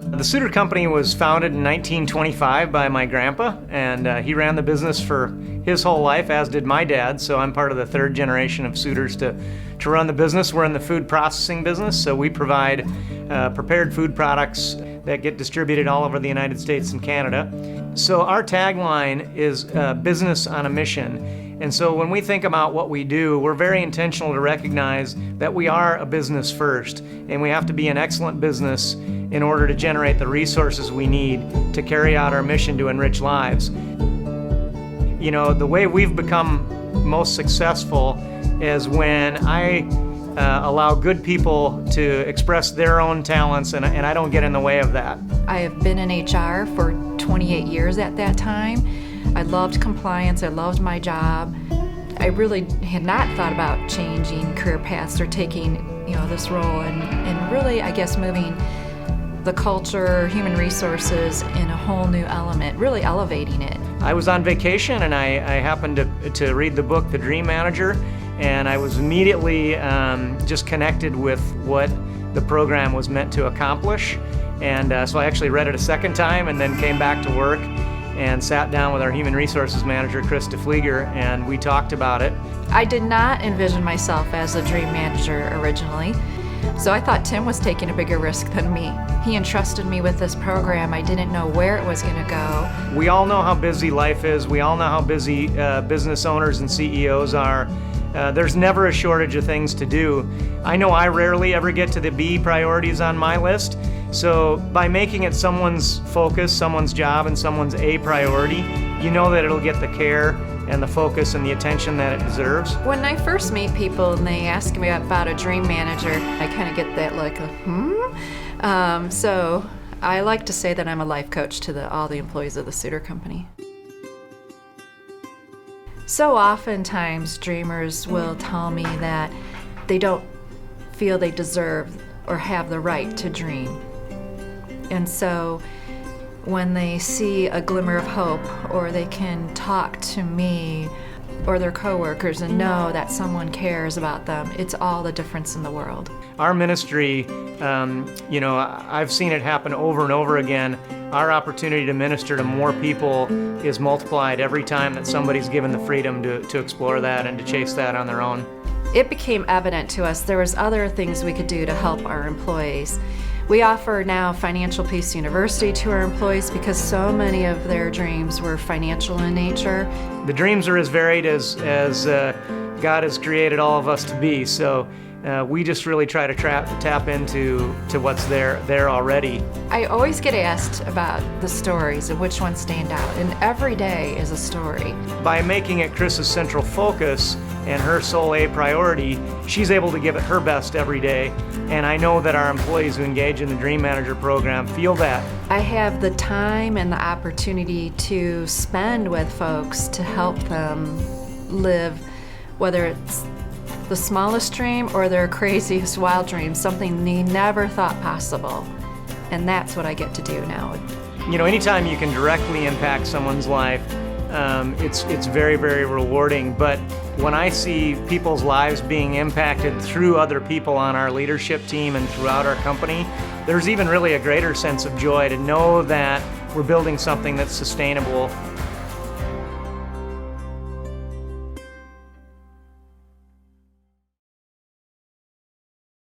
The Suter Company was founded in 1925 by my grandpa, and he ran the business for his whole life, as did my dad, so I'm part of the third generation of Suters to run the business. We're in the food processing business, so we provide prepared food products that get distributed all over the United States and Canada. So our tagline is business on a mission. And so when we think about what we do, we're very intentional to recognize that we are a business first, and we have to be an excellent business in order to generate the resources we need to carry out our mission to enrich lives. You know, the way we've become most successful is when I allow good people to express their own talents, and I don't get in the way of that. I have been in HR for 28 years at that time. I loved compliance, I loved my job. I really had not thought about changing career paths or taking, this role and really, I guess, moving the culture, human resources in a whole new element, really elevating it. I was on vacation and I happened to read the book, The Dream Manager, and I was immediately just connected with what the program was meant to accomplish. And so I actually read it a second time and then came back to work and sat down with our human resources manager, Chris DeFleeger, and we talked about it. I did not envision myself as a dream manager originally, so I thought Tim was taking a bigger risk than me. He entrusted me with this program. I didn't know where it was going to go. We all know how busy life is. We all know how busy business owners and CEOs are. There's never a shortage of things to do. I know I rarely ever get to the B priorities on my list. So by making it someone's focus, someone's job, and someone's A priority, you know that it'll get the care and the focus and the attention that it deserves. When I first meet people and they ask me about a dream manager, I kind of get that so I like to say that I'm a life coach to all the employees of the Suter Company. So oftentimes dreamers will tell me that they don't feel they deserve or have the right to dream. And so when they see a glimmer of hope, or they can talk to me or their coworkers and know that someone cares about them, it's all the difference in the world. Our ministry, I've seen it happen over and over again. Our opportunity to minister to more people is multiplied every time that somebody's given the freedom to explore that and to chase that on their own. It became evident to us there was other things we could do to help our employees. We offer now Financial Peace University to our employees because so many of their dreams were financial in nature. The dreams are as varied as God has created all of us to be, so we just really try to tap into what's there already. I always get asked about the stories and which ones stand out, and every day is a story. By making it Chris's central focus and her sole A priority, she's able to give it her best every day, and I know that our employees who engage in the Dream Manager program feel that. I have the time and the opportunity to spend with folks to help them live, whether it's the smallest dream or their craziest wild dream, something they never thought possible. And that's what I get to do now. Anytime you can directly impact someone's life, it's very, very rewarding. But when I see people's lives being impacted through other people on our leadership team and throughout our company, there's even really a greater sense of joy to know that we're building something that's sustainable